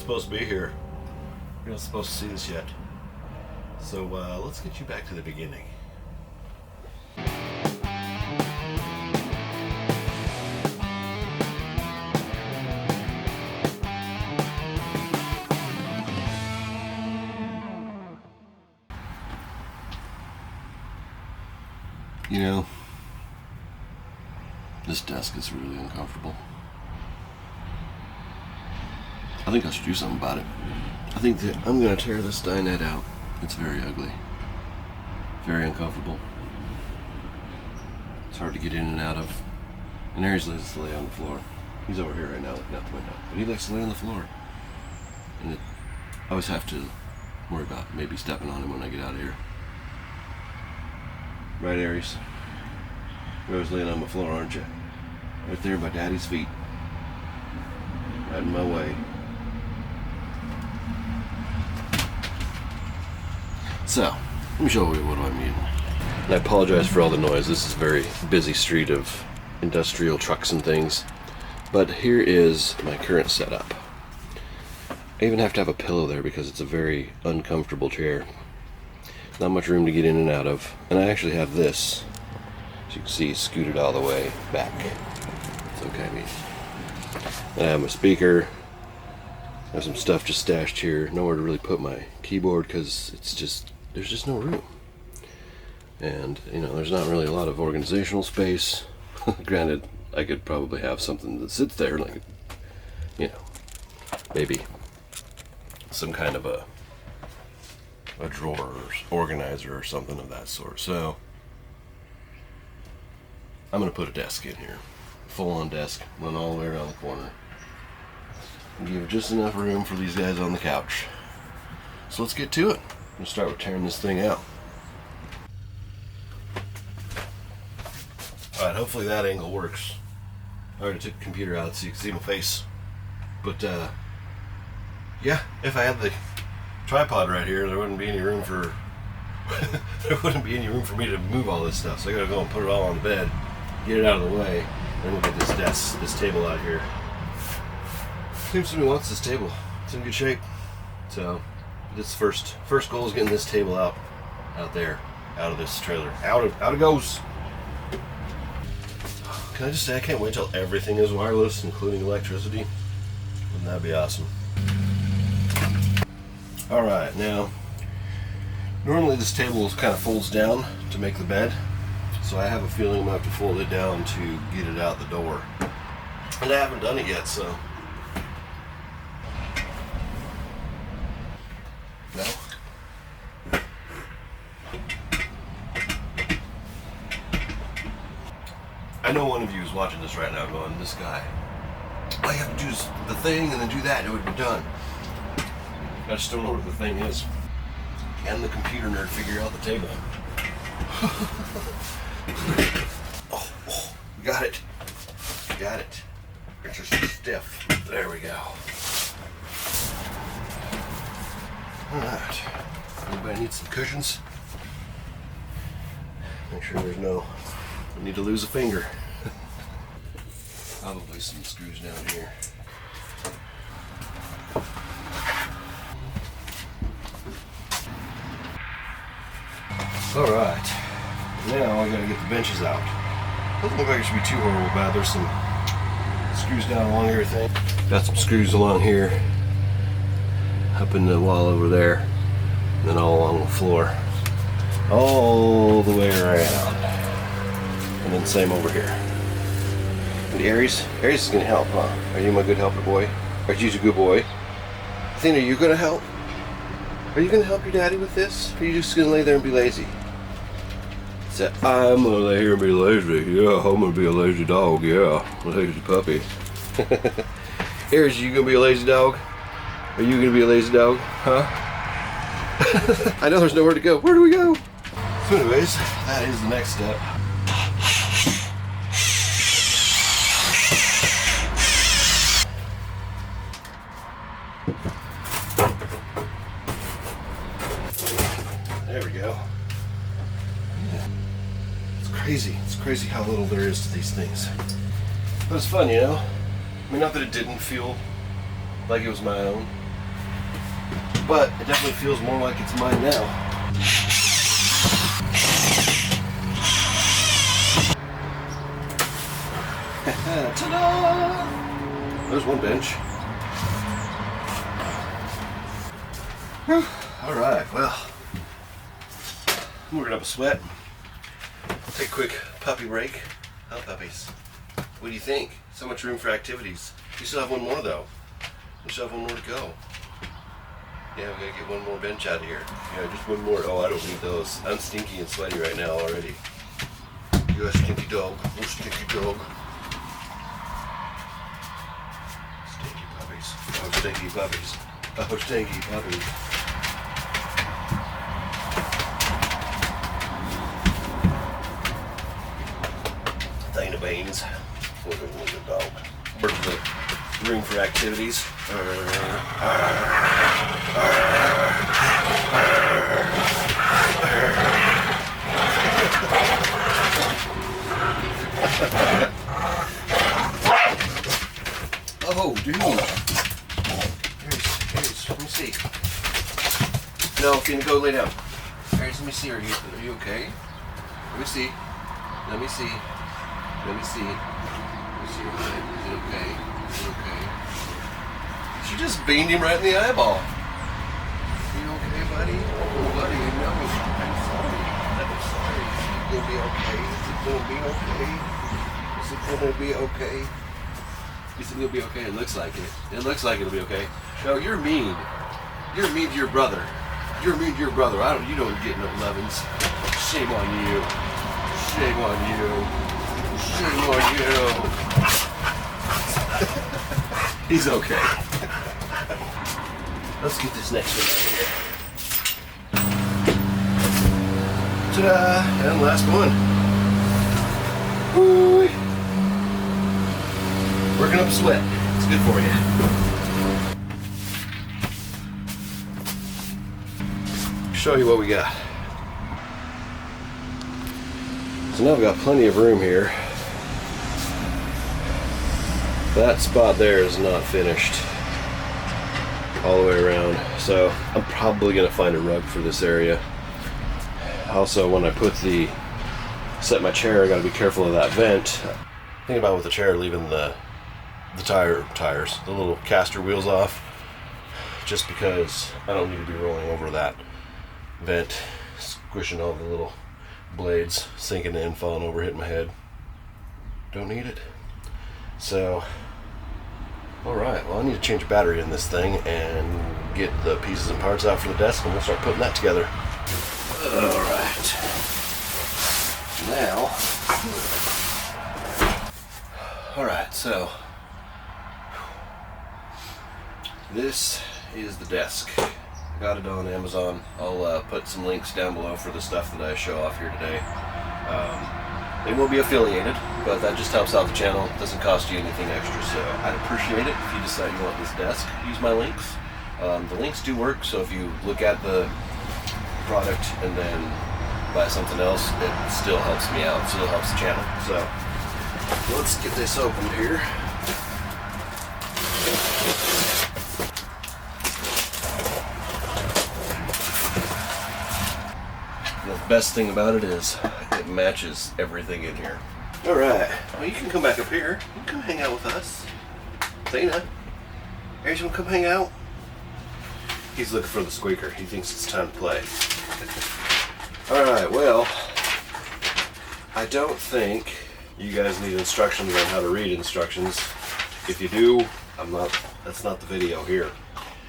supposed to be here. You're not supposed to see this yet. So let's get you back to the beginning. You know, this desk is really uncomfortable. I think I should do something about it. I think that I'm going to tear this dinette out. It's very ugly. Very uncomfortable. It's hard to get in and out of. And Aries likes to lay on the floor. He's over here right now looking out the window. But he likes to lay on the floor. And I always have to worry about maybe stepping on him when I get out of here. Right, Aries? You're always laying on the floor, aren't you? Right there by Daddy's feet. Right in my way. So, let me show you what I mean. And I apologize for all the noise. This is a very busy street of industrial trucks and things. But here is my current setup. I even have to have a pillow there because it's a very uncomfortable chair. Not much room to get in and out of. And I actually have this, as you can see, scooted all the way back. It's okay, I mean. And I have my speaker. I have some stuff just stashed here. Nowhere to really put my keyboard because it's just, there's just no room. And, you know, there's not really a lot of organizational space. Granted, I could probably have something that sits there, like, you know, maybe some kind of a drawer or organizer or something of that sort. So I'm going to put a desk in here. Full-on desk, run all the way around the corner. And give just enough room for these guys on the couch. So let's get to it. I'm going to start with tearing this thing out. Alright, hopefully that angle works. I already took the computer out so you can see my face. But yeah, if I had the tripod right here, there wouldn't be any room for me to move all this stuff. So I gotta go and put it all on the bed, get it out of the way, and then we'll get this table out here. Seems to me wants this table. It's in good shape. So this first goal is getting this table out there, out of this trailer. Out it goes. Can I just say I can't wait till everything is wireless, including electricity. Wouldn't that be awesome? Alright, now, normally this table kind of folds down to make the bed, so I have a feeling I'm going to have to fold it down to get it out the door. And I haven't done it yet, so. No? I know one of you is watching this right now going, this guy, all you have to do is the thing and then do that and it would be done. I just don't know what the thing is. Can the computer nerd figure out the table? oh, got it. Got it. It's just stiff. There we go. Alright. Anybody need some cushions? Make sure there's no need to lose a finger. Probably some screws down here. Alright, now I gotta get the benches out. Doesn't look like it should be too horrible bad. There's some screws down along everything. Got some screws along here, up in the wall over there, and then all along the floor. All the way around. And then same over here. And Aries is gonna help, huh? Are you my good helper boy? Are you a good boy? Athena, are you gonna help? Are you gonna help your daddy with this? Or are you just gonna lay there and be lazy? So, I'm gonna lay here and be lazy. Yeah, I'm gonna be a lazy dog. Yeah, a lazy puppy. Aries, are you gonna be a lazy dog? Are you gonna be a lazy dog? Huh? I know there's nowhere to go. Where do we go? So anyways, that is the next step. There we go. Yeah. It's crazy how little there is to these things. But it's fun, you know? I mean, not that it didn't feel like it was my own. but it definitely feels more like it's mine now. Ta-da! There's one bench. All right, well, I'm working up a sweat. I'll take a quick puppy break. Huh, puppies? What do you think? So much room for activities. We still have one more though. We still have one more to go. Yeah, we gotta get one more bench out of here. Yeah, just one more. Oh, I don't need those. I'm stinky and sweaty right now already. You're a stinky dog. Oh, stinky dog. Stinky puppies. Oh, stinky puppies. Oh, stinky puppies. Thing of beans. Look at the dog. Where's the room for activities? Oh, dude. Here's, let me see. No, can you go lay down? Here's, let me see. Are you okay? Let me see. Let me see. Let me see. Let me see your leg. Is it okay? Is it okay? She just beamed him right in the eyeball. You okay, buddy? Oh, buddy, no. I'm sorry. I'm sorry. Is it gonna be okay? Is it gonna be okay? Is it gonna be okay? You think it'll be okay? It looks like it. It looks like it'll be okay. No, you're mean. You're mean to your brother. You're mean to your brother. You don't get no lovins. Shame on you. Shame on you. Shame on you. He's okay. Let's get this next one out of here. Ta-da! And last one. Woo! Working up a sweat. It's good for you. Show you what we got. So now we've got plenty of room here. That spot there is not finished all the way around, so I'm probably going to find a rug for this area. Also, when I set my chair, I got to be careful of that vent. Think about with the chair leaving the tires, the little caster wheels off, just because I don't need to be rolling over that vent, squishing all the little blades, sinking in, falling over, hitting my head. Don't need it. So, alright, well I need to change a battery in this thing and get the pieces and parts out for the desk, and we'll start putting that together. Alright. Now, alright, so this is the desk. I got it on Amazon. I'll put some links down below for the stuff that I show off here today. They will be affiliated, but that just helps out the channel. It doesn't cost you anything extra, so I'd appreciate it if you decide you want this desk. Use my links. The links do work, so if you look at the product and then buy something else, it still helps me out, still helps the channel. So let's get this opened here. The best thing about it is it matches everything in here. Alright, well you can come back up here. You can come hang out with us. Dana, Aries, you want to come hang out? He's looking for the squeaker. He thinks it's time to play. Alright, well, I don't think you guys need instructions on how to read instructions. If you do, that's not the video here.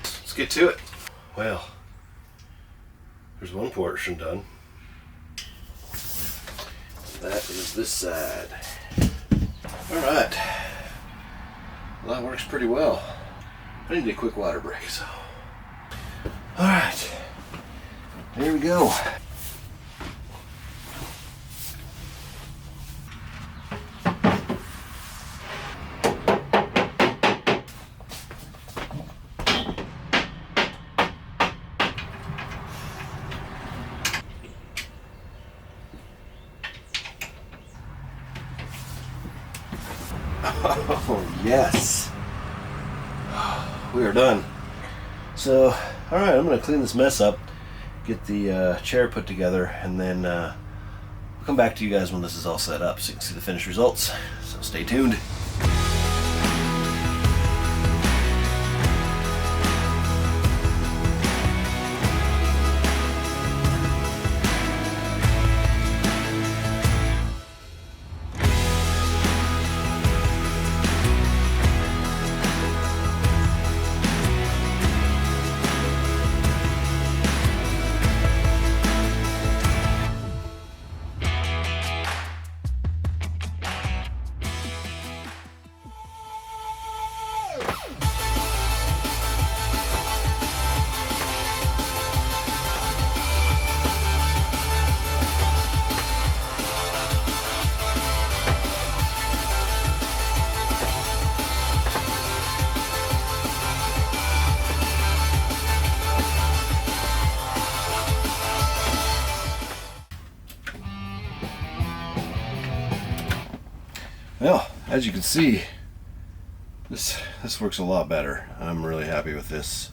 Let's get to it. Well, there's one portion done. That is this side. Alright. Well, that works pretty well. I need a quick water break, so. Alright. Here we go. Oh, yes. We are done. So, Alright, I'm going to clean this mess up, get the chair put together, and then I'll come back to you guys when this is all set up so you can see the finished results. So stay tuned. Well, as you can see, this works a lot better. I'm really happy with this.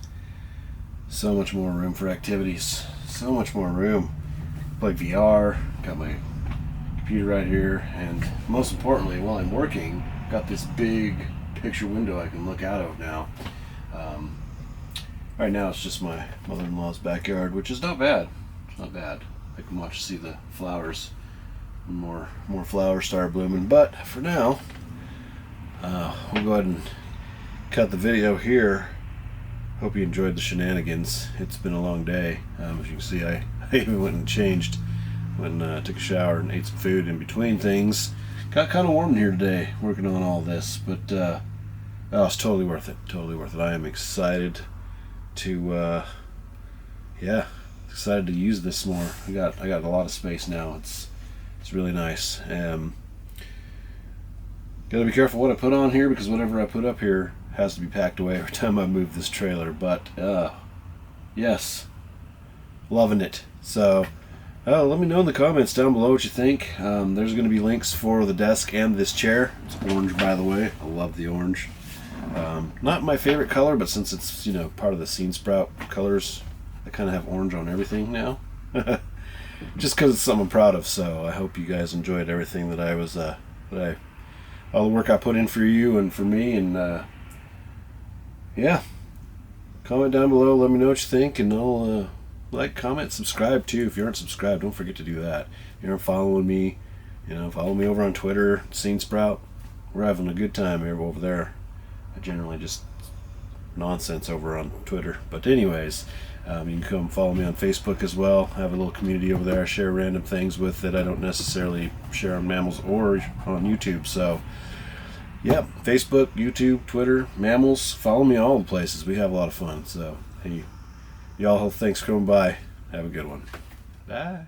So much more room for activities. So much more room. Play VR, got my computer right here, and most importantly, while I'm working, got this big picture window I can look out of now. Right now it's just my mother-in-law's backyard, which is not bad. It's not bad. I can see the flowers. More flowers start blooming, but for now we'll go ahead and cut the video here. Hope you enjoyed the shenanigans. It's been a long day. As you can see, I even went and changed when I took a shower and ate some food in between things. Got kind of warm in here today working on all this, but it's totally worth it. Totally worth it. I am excited to excited to use this more. I got a lot of space now. It's really nice. Gotta be careful what I put on here, because whatever I put up here has to be packed away every time I move this trailer. But yes, loving it. So let me know in the comments down below what you think. There's going to be links for the desk and this chair. It's orange, by the way. I love the orange. Not my favorite color, but since it's part of the SceneSprout colors, I kind of have orange on everything now. Just because it's something I'm proud of. So I hope you guys enjoyed everything that I was all the work I put in for you and for me. And yeah, comment down below, let me know what you think, and I'll like, comment, subscribe too. If you aren't subscribed, don't forget to do that. If you aren't following me, follow me over on Twitter, SceneSprout. We're having a good time here over there. I generally just nonsense over on Twitter, but anyways, you can come follow me on Facebook as well. I have a little community over there I share random things with that I don't necessarily share on Mammals or on YouTube. So yeah, Facebook, YouTube, Twitter, Mammals, follow me all the places. We have a lot of fun. So hey, y'all, thanks for coming by. Have a good one. Bye.